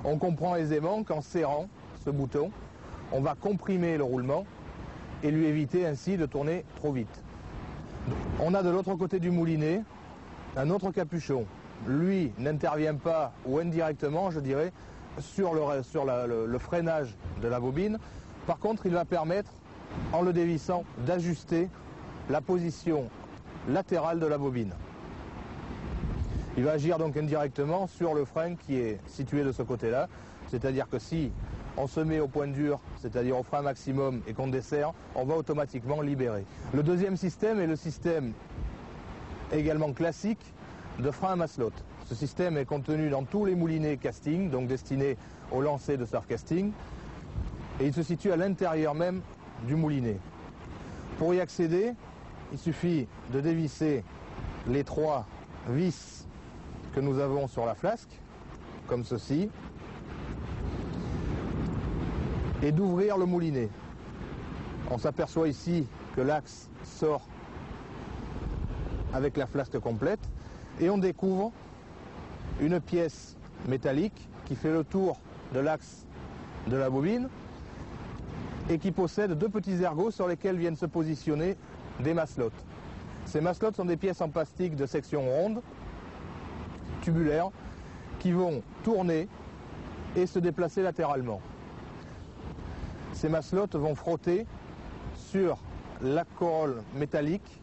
On comprend aisément qu'en serrant ce bouton, on va comprimer le roulement et lui éviter ainsi de tourner trop vite. On a de l'autre côté du moulinet un autre capuchon. Lui n'intervient pas, ou indirectement je dirais, sur le freinage de la bobine. Par contre, il va permettre, en le dévissant, d'ajuster la position latérale de la bobine. Il va agir donc indirectement sur le frein qui est situé de ce côté-là, c'est-à-dire que si on se met au point dur, c'est-à-dire au frein maximum et qu'on desserre, on va automatiquement libérer. Le deuxième système est le système également classique de frein à masselotte. Ce système est contenu dans tous les moulinets casting, donc destinés au lancer de surf casting, et il se situe à l'intérieur même du moulinet. Pour y accéder, il suffit de dévisser les 3 vis que nous avons sur la flasque, comme ceci, et d'ouvrir le moulinet. On s'aperçoit ici que l'axe sort avec la flasque complète et on découvre une pièce métallique qui fait le tour de l'axe de la bobine et qui possède 2 petits ergots sur lesquels viennent se positionner des masselottes. Ces masselottes sont des pièces en plastique de section ronde, tubulaires, qui vont tourner et se déplacer latéralement. Ces masselottes vont frotter sur la corolle métallique,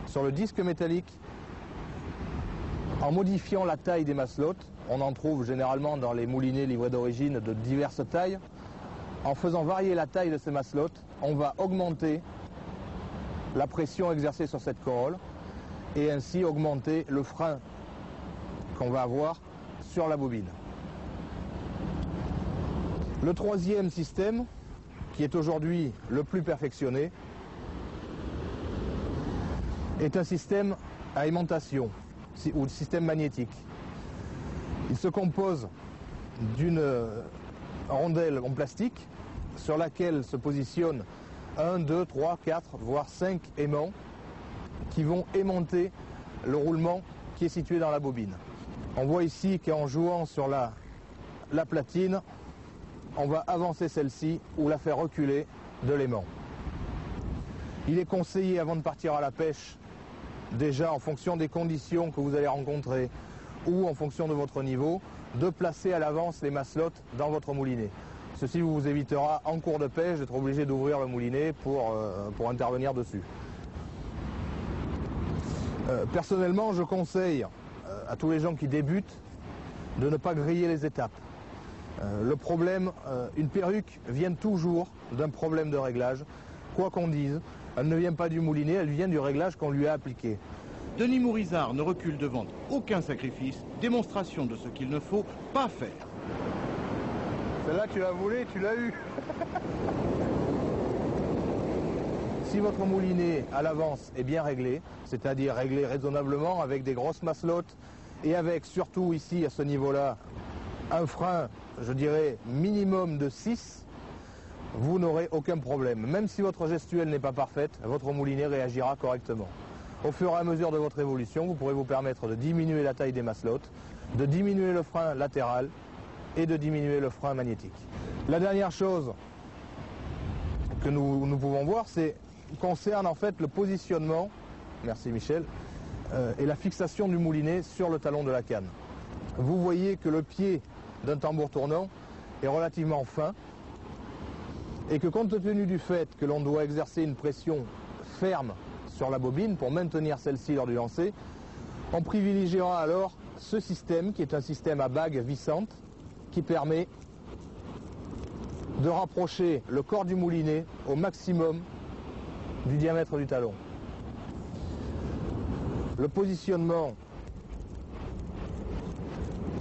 sur le disque métallique, en modifiant la taille des masselottes. On en trouve généralement dans les moulinets livrés d'origine de diverses tailles. En faisant varier la taille de ces masselottes, on va augmenter la pression exercée sur cette corolle et ainsi augmenter le frein qu'on va avoir sur la bobine. Le troisième système, qui est aujourd'hui le plus perfectionné, est un système à aimantation ou système magnétique. Il se compose d'une rondelle en plastique sur laquelle se positionnent 1, 2, 3, 4, voire 5 aimants qui vont aimanter le roulement qui est situé dans la bobine. On voit ici qu'en jouant sur la platine, on va avancer celle-ci ou la faire reculer de l'aimant. Il est conseillé avant de partir à la pêche, déjà en fonction des conditions que vous allez rencontrer ou en fonction de votre niveau, de placer à l'avance les masselottes dans votre moulinet. Ceci vous évitera en cours de pêche d'être obligé d'ouvrir le moulinet pour intervenir dessus. Personnellement, je conseille à tous les gens qui débutent de ne pas griller les étapes. Le problème, une perruque vient toujours d'un problème de réglage. Quoi qu'on dise, elle ne vient pas du moulinet, elle vient du réglage qu'on lui a appliqué. Denis Mourizard ne recule devant aucun sacrifice, démonstration de ce qu'il ne faut pas faire. Celle-là, tu la voulais, tu l'as eu. Si votre moulinet à l'avance est bien réglé, c'est-à-dire réglé raisonnablement avec des grosses masselottes et avec surtout ici à ce niveau-là un frein, je dirais minimum de 6, vous n'aurez aucun problème. Même si votre gestuelle n'est pas parfaite, votre moulinet réagira correctement. Au fur et à mesure de votre évolution, vous pourrez vous permettre de diminuer la taille des masselottes, de diminuer le frein latéral et de diminuer le frein magnétique. La dernière chose que nous pouvons voir, concerne en fait le positionnement, merci Michel, et la fixation du moulinet sur le talon de la canne. Vous voyez que le pied d'un tambour tournant est relativement fin et que compte tenu du fait que l'on doit exercer une pression ferme sur la bobine pour maintenir celle-ci lors du lancer, on privilégiera alors ce système qui est un système à bague vissante qui permet de rapprocher le corps du moulinet au maximum du diamètre du talon. Le positionnement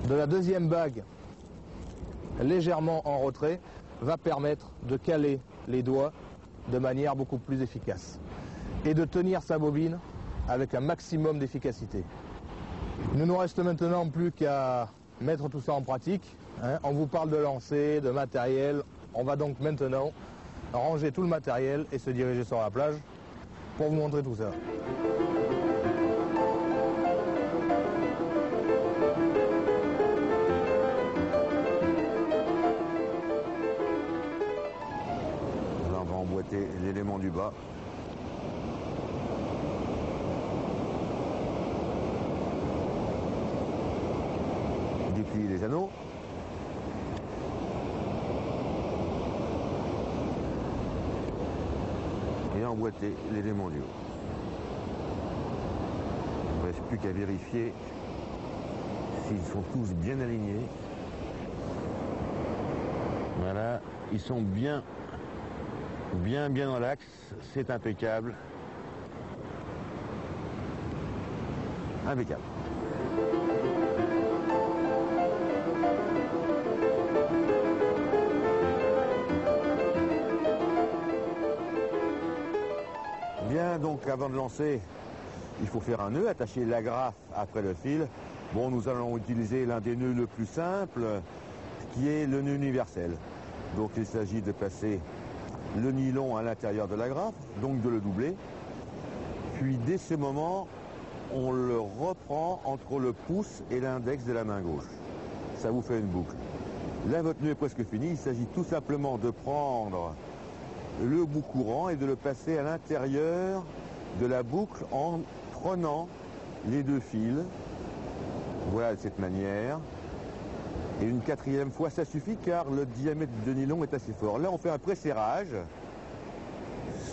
de la deuxième bague légèrement en retrait va permettre de caler les doigts de manière beaucoup plus efficace et de tenir sa bobine avec un maximum d'efficacité. Il ne nous reste maintenant plus qu'à mettre tout ça en pratique. On vous parle de lancer, de matériel. On va donc maintenant ranger tout le matériel et se diriger sur la plage pour vous montrer tout ça. emboîter l'élément du bas. Déplier les anneaux. Et emboîter l'élément du haut. Il ne reste plus qu'à vérifier s'ils sont tous bien alignés. Voilà, ils sont bien dans l'axe, c'est impeccable. Impeccable. Bien, donc avant de lancer, il faut faire un nœud, attacher l'agrafe après le fil. Bon, nous allons utiliser l'un des nœuds le plus simple, qui est le nœud universel. Donc il s'agit de passer le nylon à l'intérieur de l'agrafe, donc de le doubler. Puis dès ce moment, on le reprend entre le pouce et l'index de la main gauche. Ça vous fait une boucle. Là, votre nœud est presque fini. Il s'agit tout simplement de prendre le bout courant et de le passer à l'intérieur de la boucle en prenant les deux fils. Voilà, de cette manière. Et une quatrième fois, ça suffit car le diamètre de nylon est assez fort. Là, on fait un pré-serrage.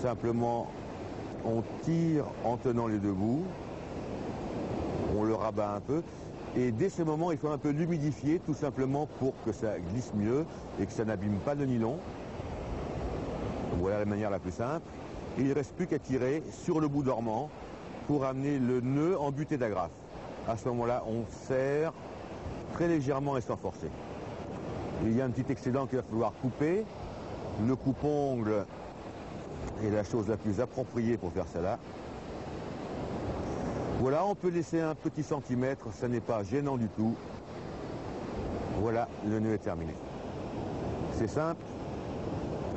Simplement, on tire en tenant les deux bouts. On le rabat un peu. Et dès ce moment, il faut un peu l'humidifier, tout simplement pour que ça glisse mieux et que ça n'abîme pas le nylon. Voilà la manière la plus simple. Et il ne reste plus qu'à tirer sur le bout dormant pour amener le nœud en butée d'agrafe. À ce moment-là, on serre très légèrement et sans forcer. Il y a un petit excédent qu'il va falloir couper. Le coupe-ongle est la chose la plus appropriée pour faire cela. Voilà, on peut laisser un petit centimètre, ça n'est pas gênant du tout. Voilà, le nœud est terminé. C'est simple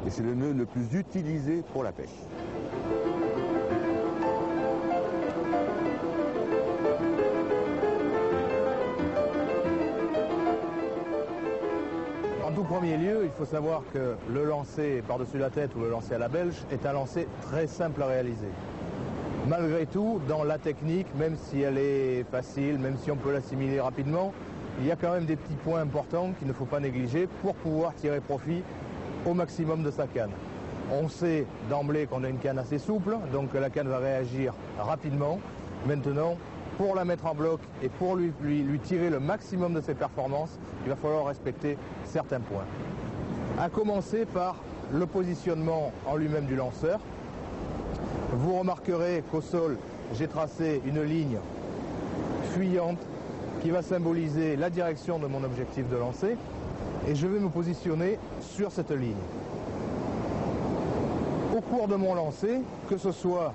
et c'est le nœud le plus utilisé pour la pêche. En tout premier lieu, il faut savoir que le lancer par-dessus la tête ou le lancer à la belge est un lancer très simple à réaliser. Malgré tout, dans la technique, même si elle est facile, même si on peut l'assimiler rapidement, il y a quand même des petits points importants qu'il ne faut pas négliger pour pouvoir tirer profit au maximum de sa canne. On sait d'emblée qu'on a une canne assez souple, donc la canne va réagir rapidement. Maintenant, pour la mettre en bloc et pour lui tirer le maximum de ses performances, il va falloir respecter certains points. À commencer par le positionnement en lui-même du lanceur. Vous remarquerez qu'au sol, j'ai tracé une ligne fuyante qui va symboliser la direction de mon objectif de lancer et je vais me positionner sur cette ligne. Au cours de mon lancer, que ce soit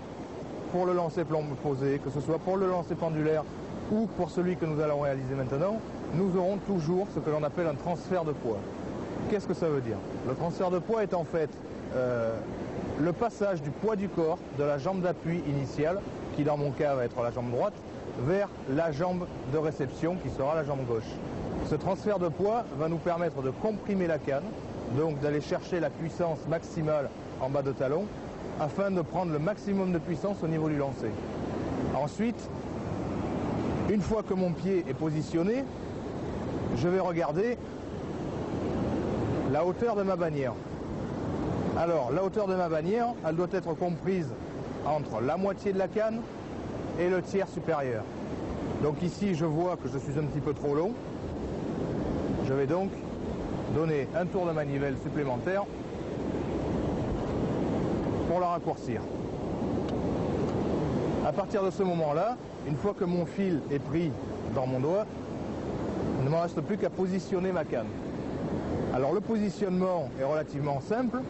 pour le lancer posé, que ce soit pour le lancer pendulaire ou pour celui que nous allons réaliser maintenant, nous aurons toujours ce que l'on appelle un transfert de poids. Qu'est-ce que ça veut dire? Le transfert de poids est en fait le passage du poids du corps de la jambe d'appui initiale, qui dans mon cas va être la jambe droite, vers la jambe de réception qui sera la jambe gauche. Ce transfert de poids va nous permettre de comprimer la canne, donc d'aller chercher la puissance maximale en bas de talon, afin de prendre le maximum de puissance au niveau du lancer. Ensuite, une fois que mon pied est positionné, je vais regarder la hauteur de ma bannière. Alors, la hauteur de ma bannière, elle doit être comprise entre la moitié de la canne et le tiers supérieur. Donc ici, je vois que je suis un petit peu trop long. Je vais donc donner un tour de manivelle supplémentaire pour la raccourcir. À partir de ce moment-là, une fois que mon fil est pris dans mon doigt, il ne me reste plus qu'à positionner ma canne. Alors le positionnement est relativement simple.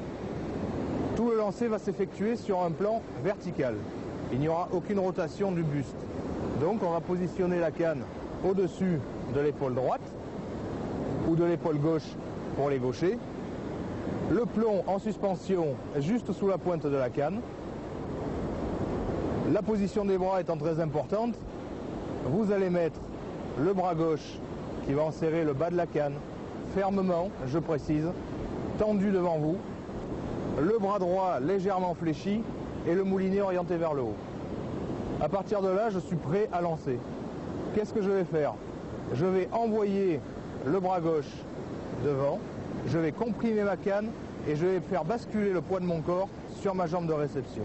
Tout le lancer va s'effectuer sur un plan vertical. Il n'y aura aucune rotation du buste. Donc on va positionner la canne au-dessus de l'épaule droite ou de l'épaule gauche pour les gauchers. Le plomb en suspension juste sous la pointe de la canne. La position des bras étant très importante, vous allez mettre le bras gauche qui va enserrer le bas de la canne fermement, je précise, tendu devant vous. le bras droit légèrement fléchi et le moulinet orienté vers le haut. À partir de là, je suis prêt à lancer. Qu'est-ce que je vais faire? Je vais envoyer le bras gauche devant, je vais comprimer ma canne et je vais faire basculer le poids de mon corps sur ma jambe de réception.